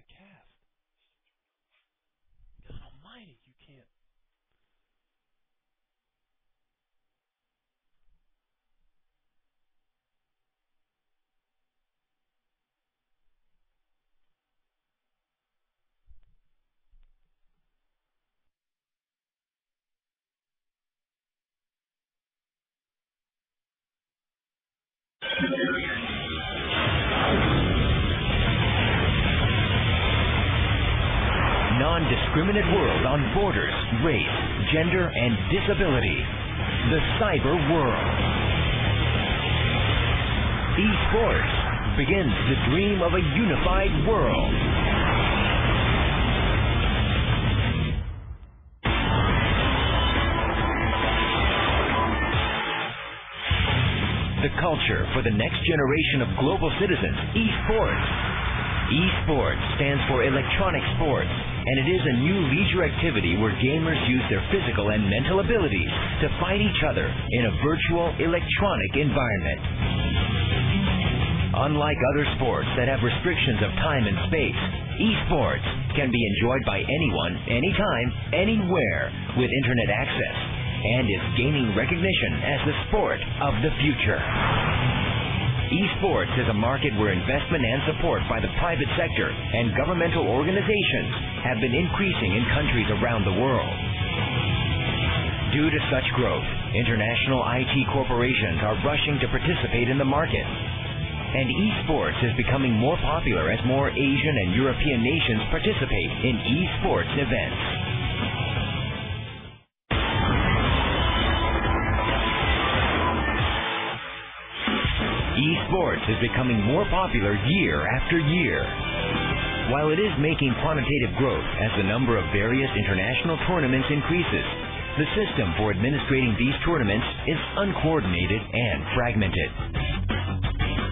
a cast. God almighty, you can't. Non-discriminate world on borders, race, gender, and disability. The cyber world. Esports begins the dream of a unified world. The culture for the next generation of global citizens, esports. Esports stands for electronic sports, and it is a new leisure activity where gamers use their physical and mental abilities to fight each other in a virtual electronic environment. Unlike other sports that have restrictions of time and space, esports can be enjoyed by anyone, anytime, anywhere with internet access, and is gaining recognition as the sport of the future. Esports is a market where investment and support by the private sector and governmental organizations have been increasing in countries around the world. Due to such growth, international IT corporations are rushing to participate in the market. And esports is becoming more popular as more Asian and European nations participate in esports events. Esports is becoming more popular year after year. While it is making quantitative growth as the number of various international tournaments increases, the system for administrating these tournaments is uncoordinated and fragmented.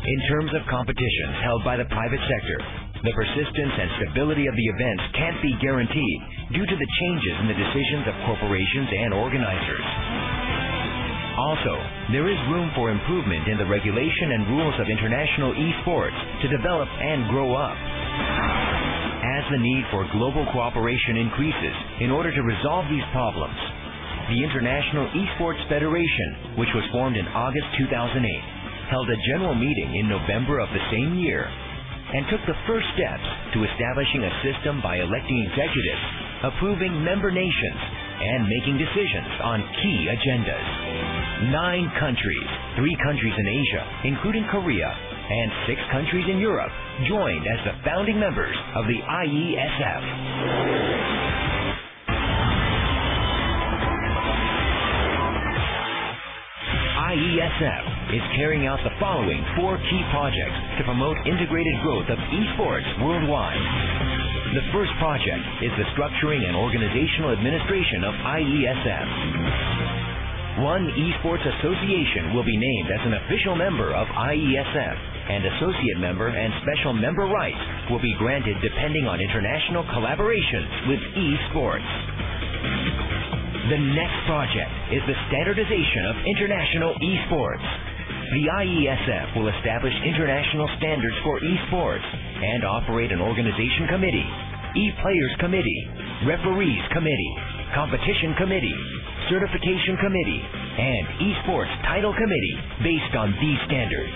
In terms of competitions held by the private sector, the persistence and stability of the events can't be guaranteed due to the changes in the decisions of corporations and organizers. Also, there is room for improvement in the regulation and rules of international esports to develop and grow up. As the need for global cooperation increases in order to resolve these problems, the International Esports Federation, which was formed in August 2008, held a general meeting in November of the same year and took the first steps to establishing a system by electing executives, approving member nations, and making decisions on key agendas. 9 countries, 3 countries in Asia, including Korea, and 6 countries in Europe, joined as the founding members of the IESF. IESF is carrying out the following 4 key projects to promote integrated growth of esports worldwide. The first project is the structuring and organizational administration of IESF. One esports association will be named as an official member of IESF, and associate member and special member rights will be granted depending on international collaborations with esports. The next project is the standardization of international esports. The IESF will establish international standards for esports and operate an organization committee, e-players committee, referees committee, competition committee, certification committee, and esports title committee based on these standards.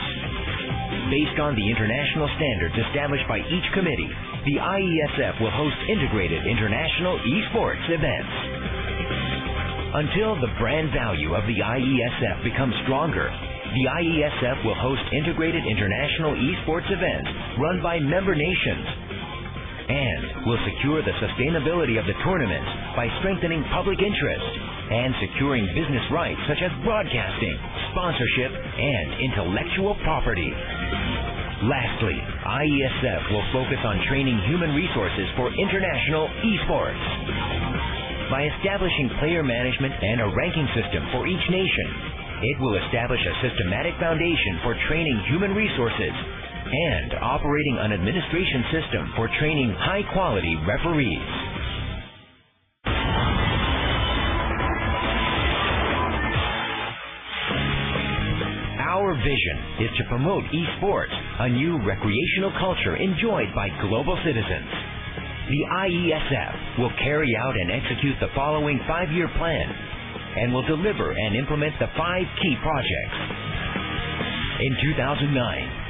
Based on the international standards established by each committee, the IESF will host integrated international esports events. Until the brand value of the IESF becomes stronger, the IESF will host integrated international esports events run by member nations and will secure the sustainability of the tournaments by strengthening public interest and securing business rights such as broadcasting, sponsorship, and intellectual property. Lastly, IESF will focus on training human resources for international esports. By establishing player management and a ranking system for each nation, it will establish a systematic foundation for training human resources and operating an administration system for training high-quality referees. Our vision is to promote esports, a new recreational culture enjoyed by global citizens. the IESF will carry out and execute the following 5-year plan and will deliver and implement the 5 key projects. In 2009,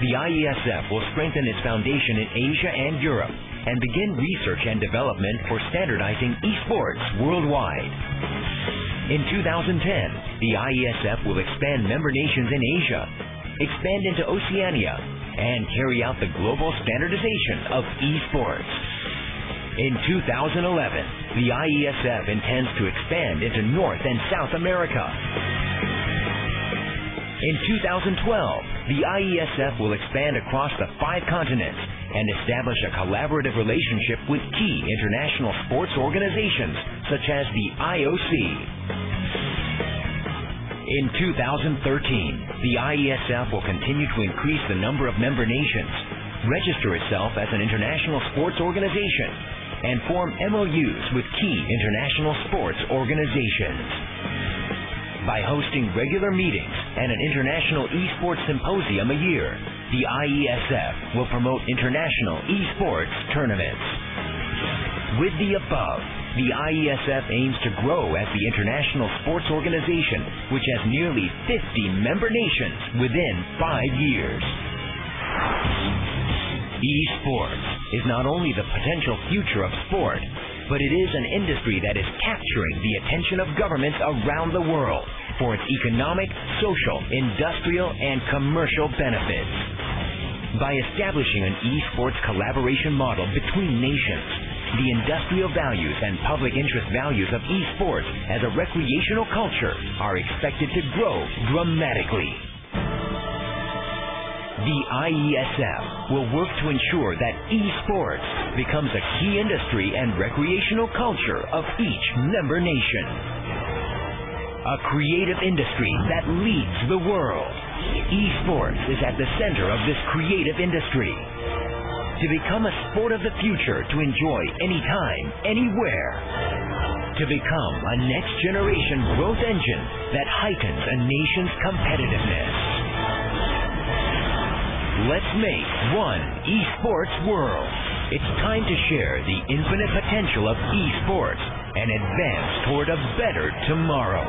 the IESF will strengthen its foundation in Asia and Europe and begin research and development for standardizing esports worldwide. In 2010, the IESF will expand member nations in Asia, expand into Oceania, and carry out the global standardization of esports. In 2011, the IESF intends to expand into North and South America. In 2012, the IESF will expand across the 5 continents and establish a collaborative relationship with key international sports organizations such as the IOC. In 2013, the IESF will continue to increase the number of member nations, register itself as an international sports organization, and form MOUs with key international sports organizations. By hosting regular meetings and an international esports symposium a year, the IESF will promote international esports tournaments. With the above, the IESF aims to grow as the international sports organization, which has nearly 50 member nations within 5 years. Esports is not only the potential future of sport, but it is an industry that is capturing the attention of governments around the world for its economic, social, industrial, and commercial benefits. By establishing an esports collaboration model between nations, the industrial values and public interest values of esports as a recreational culture are expected to grow dramatically. The IESF will work to ensure that esports becomes a key industry and recreational culture of each member nation. A creative industry that leads the world. Esports is at the center of this creative industry. To become a sport of the future to enjoy anytime, anywhere. To become a next-generation growth engine that heightens a nation's competitiveness. Let's make one esports world. It's time to share the infinite potential of esports and advance toward a better tomorrow.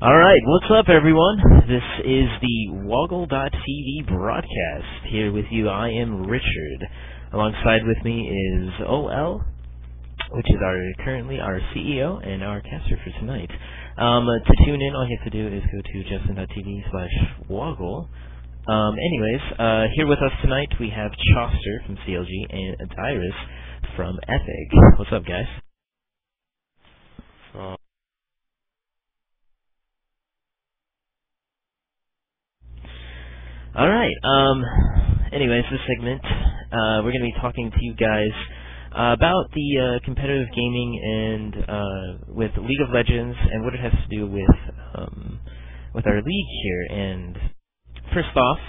Alright, what's up everyone? This is the WOGL.TV broadcast. Here with you, I am Richard. Alongside with me is OL, which is currently our CEO and our caster for tonight. To tune in, all you have to do is go to justin.tv/WOGL. Here with us tonight we have Chauster from CLG and Dyrus from Epic. What's up, guys? Alright, anyways, this segment, we're going to be talking to you guys about the competitive gaming and with League of Legends and what it has to do with our league here. And first off,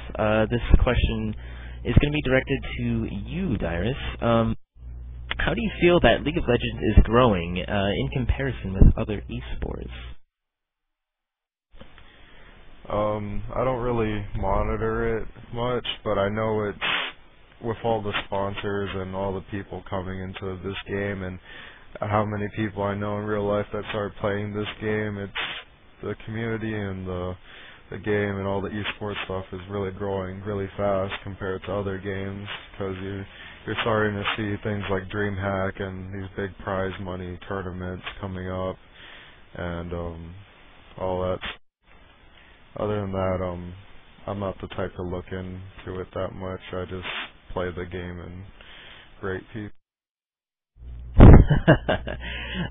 this question is going to be directed to you, Dyrus. How do you feel that League of Legends is growing in comparison with other esports? I don't really monitor it much, but I know it's with all the sponsors and all the people coming into this game and how many people I know in real life that start playing this game, it's the community and the game and all the esports stuff is really growing really fast compared to other games, because you're starting to see things like DreamHack and these big prize money tournaments coming up and all that. Other than that, I'm not the type to look into it that much. I just play the game and great people.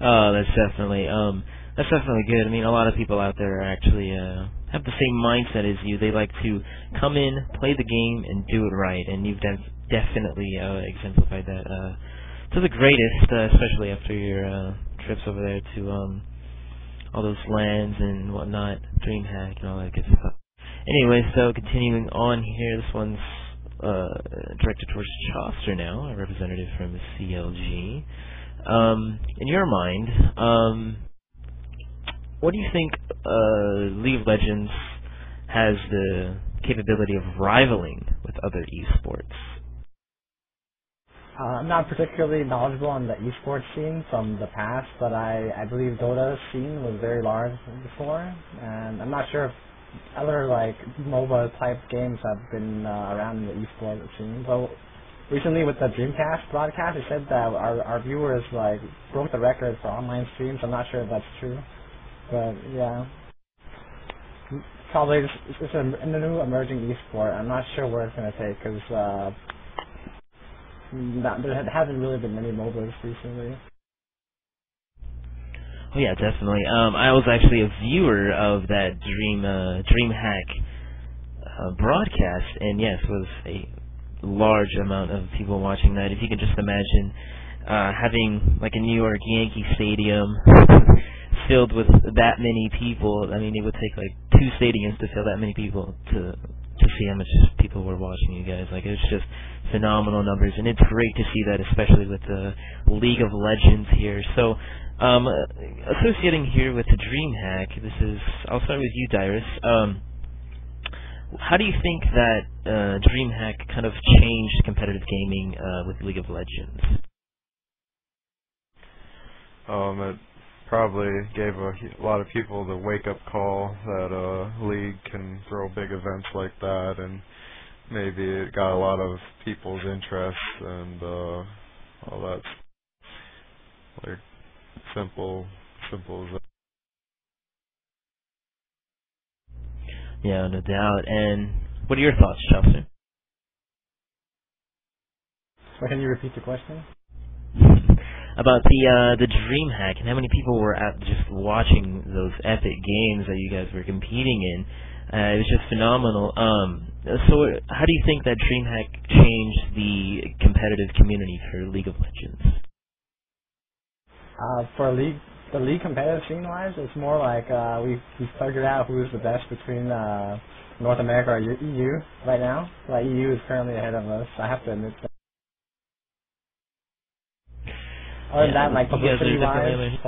Oh, that's definitely good. I mean, a lot of people out there actually have the same mindset as you. They like to come in, play the game, and do it right. And you've definitely exemplified that to the greatest, especially after your trips over there to all those lands and whatnot, DreamHack and all that good stuff. Anyway, so continuing on here, this one's directed towards Chaucer now, a representative from CLG. In your mind, what do you think League of Legends has the capability of rivaling with other esports? I'm not particularly knowledgeable on the esports scene from the past, but I believe Dota's scene was very large before, and I'm not sure if other like MOBA type games have been around in the esports scene. So recently with the Dreamcast broadcast, it said that our viewers like broke the record for online streams. I'm not sure if that's true, but yeah, probably it's a new emerging esport. I'm not sure where it's going to take because there hasn't really been many MOBAs recently. Oh yeah, definitely. I was actually a viewer of that DreamHack broadcast, and yes, was a large amount of people watching that. If you can just imagine having like a New York Yankee Stadium filled with that many people. I mean, it would take like 2 stadiums to fill that many people to see how much people were watching you guys. Like, it's just phenomenal numbers, and it's great to see that, especially with the League of Legends here. So, associating here with the DreamHack, I'll start with you, Dyrus. How do you think that DreamHack kind of changed competitive gaming with League of Legends? It probably gave a lot of people the wake-up call that League can throw big events like that, and maybe it got a lot of people's interest and all that. Like simple as that. Yeah, no doubt. And what are your thoughts, Chelsea? So can you repeat the question? About the DreamHack and how many people were out just watching those epic games that you guys were competing in. It was just phenomenal. So how do you think that DreamHack changed the competitive community for League of Legends? For the league competitive scene-wise, it's more like we've figured out who's the best between North America or EU right now. Like, EU is currently ahead of us. I have to admit that. Other than that, like publicity-wise,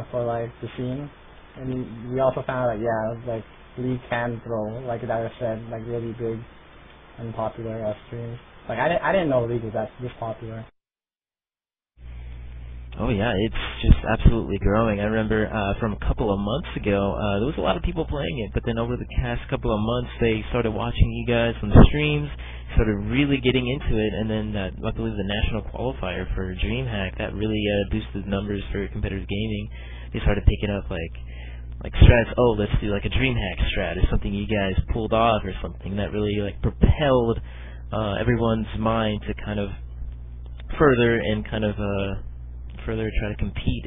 for like the scene, and we also found that like League can throw, like Dara said, like really big and popular streams. Like I didn't know League was this popular. Oh yeah, it's just absolutely growing. I remember from a couple of months ago, there was a lot of people playing it, but then over the past couple of months, they started watching you guys on the streams, started really getting into it, and then luckily the national qualifier for DreamHack, that really boosted numbers for competitive gaming. They started picking up like strats. Oh, let's do like a DreamHack strat or something you guys pulled off or something that really like propelled everyone's mind to kind of further try to compete